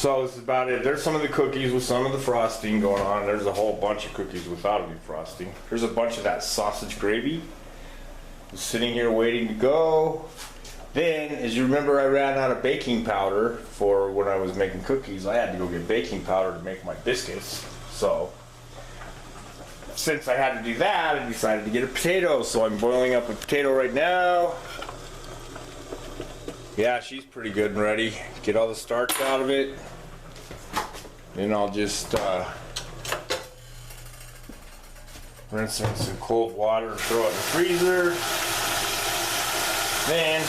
So this is about it. There's some of the cookies with some of the frosting going on. There's a whole bunch of cookies without any frosting. There's a bunch of that sausage gravy. Just sitting here waiting to go. Then, as you remember, I ran out of baking powder for when I was making cookies. I had to go get baking powder to make my biscuits. So, since I had to do that, I decided to get a potato. So I'm boiling up a potato right now. Yeah, she's pretty good and ready. Get all the starch out of it. Then I'll just rinse in some cold water and throw it in the freezer. Then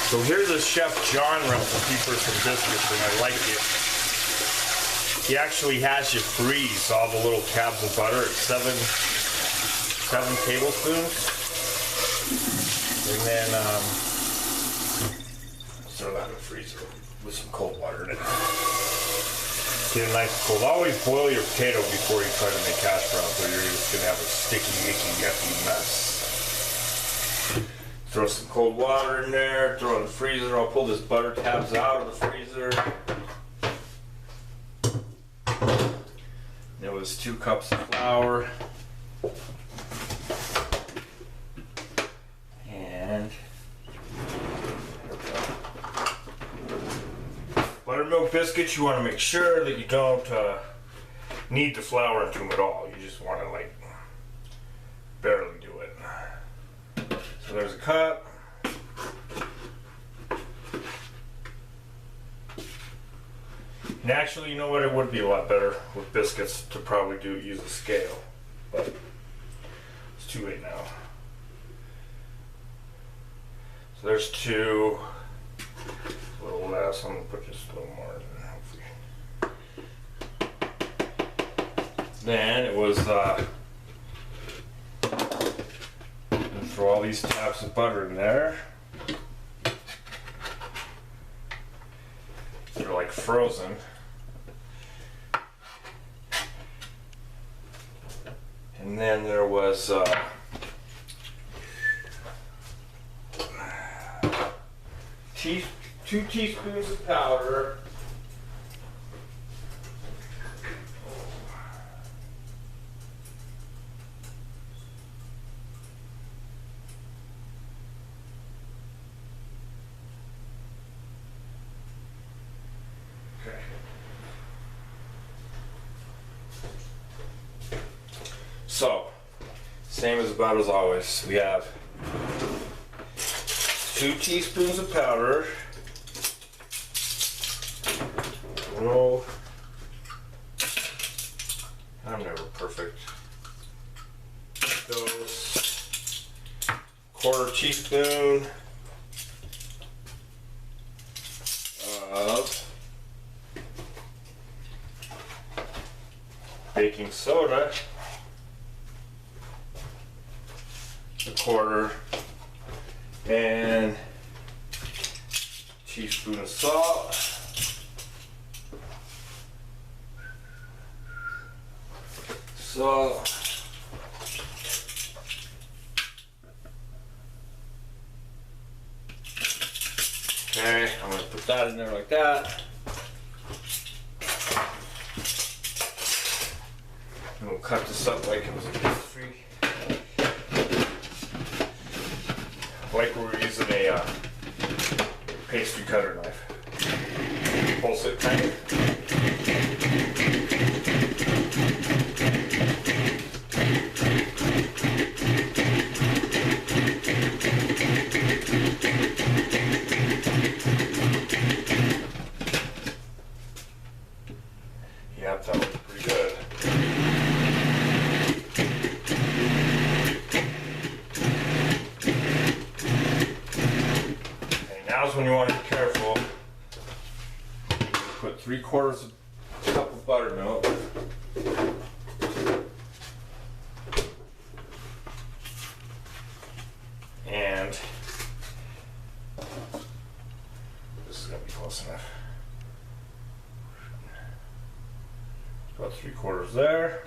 so here's a Chef John recipe for some biscuits, and I like it. He actually has you freeze all the little tabs of butter at seven tablespoons, and then throw that in the freezer with some cold water in it. Get it nice and cold. Always boil your potato before you try to make hash browns, or you're just gonna have a sticky, icky, yucky mess. Throw some cold water in there, throw it in the freezer. I'll pull this butter tabs out of the freezer. It was 2 cups of flour. And buttermilk biscuits, you want to make sure that you don't knead the flour into them at all. You just want to like barely do it. So there's a cup. And actually, you know what? It would be a lot better with biscuits to probably use a scale, but it's too late now. So there's 2. A little less. I'm gonna put just a little more in there, hopefully. Then it was throw all these tabs of butter in there. They're like frozen. And then there was 2 teaspoons of powder. So, same as about as always. We have 2 teaspoons of powder. No, I'm never perfect. Those 1/4 teaspoon of baking soda. 1/4 and teaspoon of salt. Salt. Okay, I'm going to put that in there like that. And we'll cut this up like it was a pastry. Like we were using a pastry cutter knife. Pulse it kind of. Yep, that looks pretty good. Now's when you want to be careful. Put 3/4 cup of buttermilk. And this is going to be close enough. About 4 3/4 there.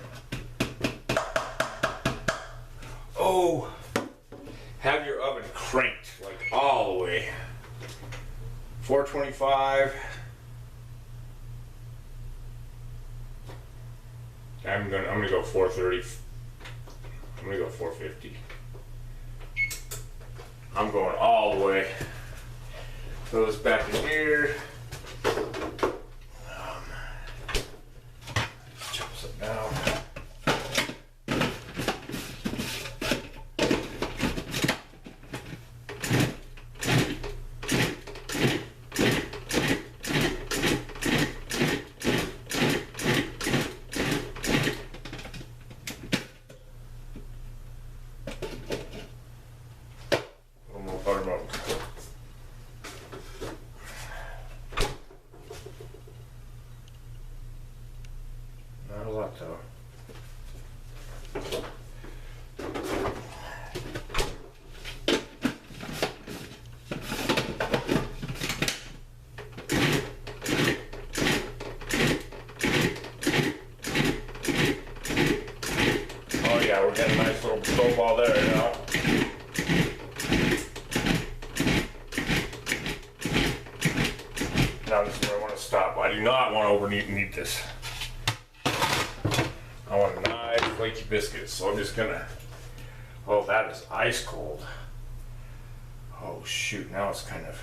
Oh, have your oven cranked like all the way. 425. I'm gonna go 430. I'm gonna go 450. I'm going all the way. Throw this back in here. Chops it down. Not a lot though. Oh yeah, we're getting a nice little dough ball there now. Now this is where I want to stop. I do not want to overknead this. I want a nice flaky biscuit, so I'm just gonna. Oh, that is ice cold. Oh shoot! Now it's kind of.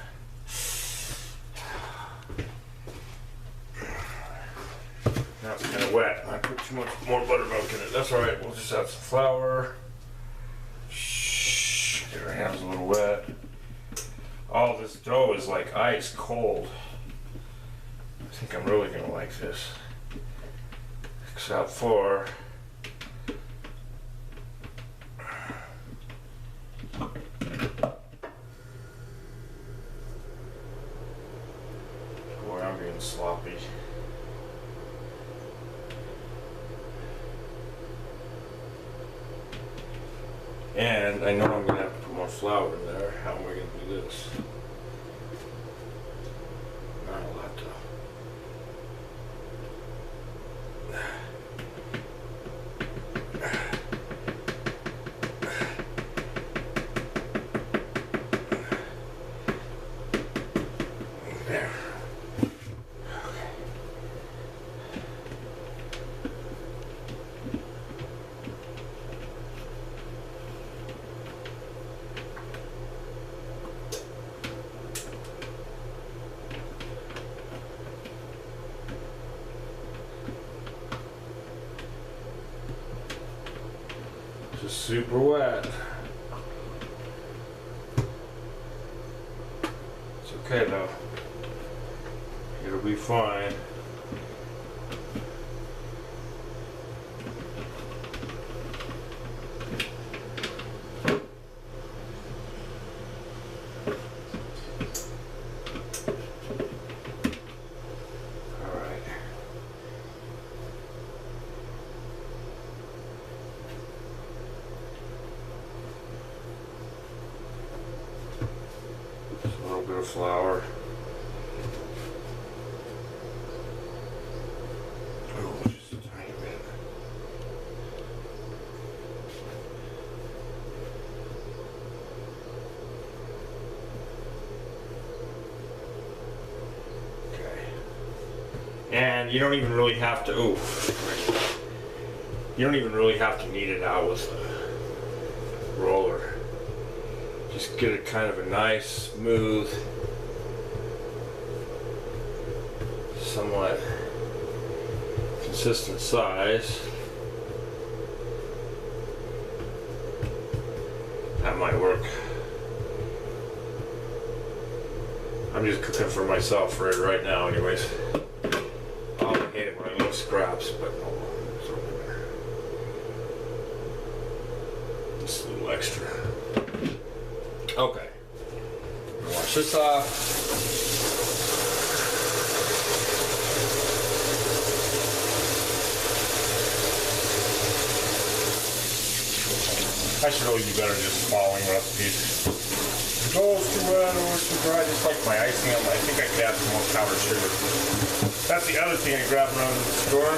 Now it's kind of wet. I put too much more buttermilk in it. That's all right. We'll just add some flour. Shh. Get our hands a little wet. Oh, this dough is like ice cold. I think I'm really gonna like this. Except for boy, I'm being sloppy. And I know I'm gonna have to put more flour in there. How am I gonna do this? Not a lot though. There. Just super wet. It's okay though. It'll be fine. A little bit of flour. Oh, just a tiny bit. Okay. And you don't even really have to, you don't even really have to knead it out with a roller. Just get it kind of a nice, smooth, somewhat consistent size. That might work. I'm just cooking for myself right now anyways. Oh, I hate it when I lose scraps, but oh, it's over there. Just a little extra. Okay. Wash this off. I should really do better just following recipes. Oh, it's too wet or it's too dry. Just like my icing, I think I could add some more powdered sugar. That's the other thing I grabbed around the store.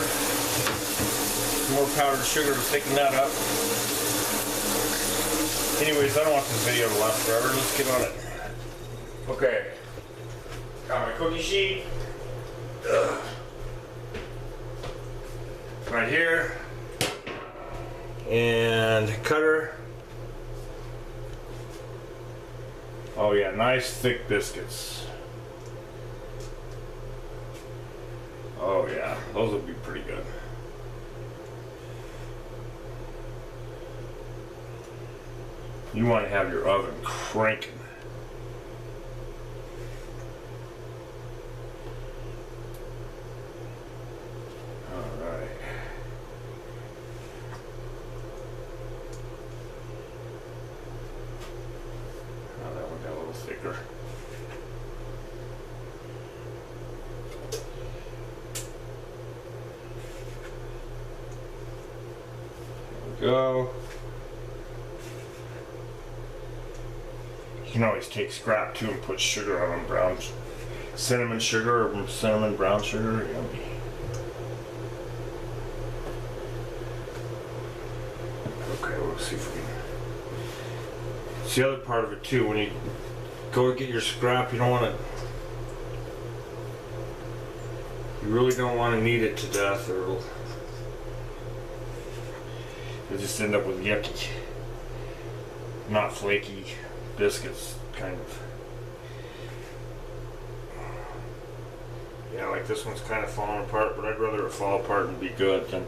some more powdered sugar to thicken that up. Anyways, I don't want this video to last forever. Let's get on it. Okay. Got my cookie sheet. Right here. And cutter. Oh yeah, nice thick biscuits. Oh yeah, those would be pretty good. You want to have your oven cranking. Alright. Oh, that one got a little thicker. There we go. You can always take scrap too and put sugar on them, brown cinnamon sugar or cinnamon brown sugar. Yummy. Okay, we'll see if we can. It's the other part of it too. When you go to get your scrap, you don't want to. You really don't want to knead it to death, or you'll just end up with yucky, not flaky biscuits, kind of. Yeah, like this one's kind of falling apart, but I'd rather it fall apart and be good than.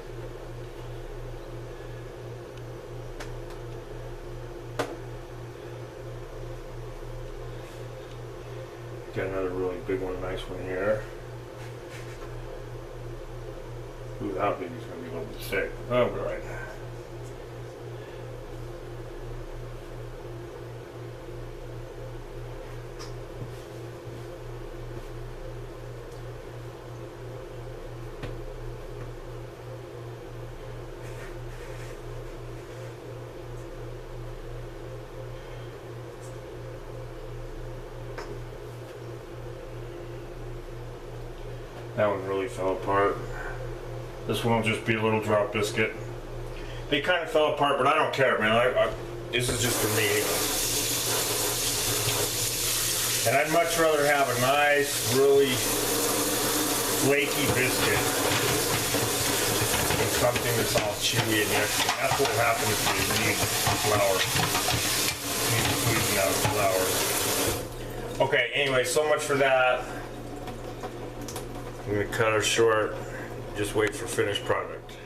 Got another really big one, nice one here. Ooh, that baby's gonna be a little bit thick. Oh, right. That one really fell apart. This one will just be a little drop biscuit. They kind of fell apart, but I don't care, man. This is just for me. And I'd much rather have a nice, really flaky biscuit than something that's all chewy and yucky. That's what will happen if you need flour. Need to squeeze out the flour. Okay, anyway, so much for that. I'm gonna cut her short, just wait for finished product.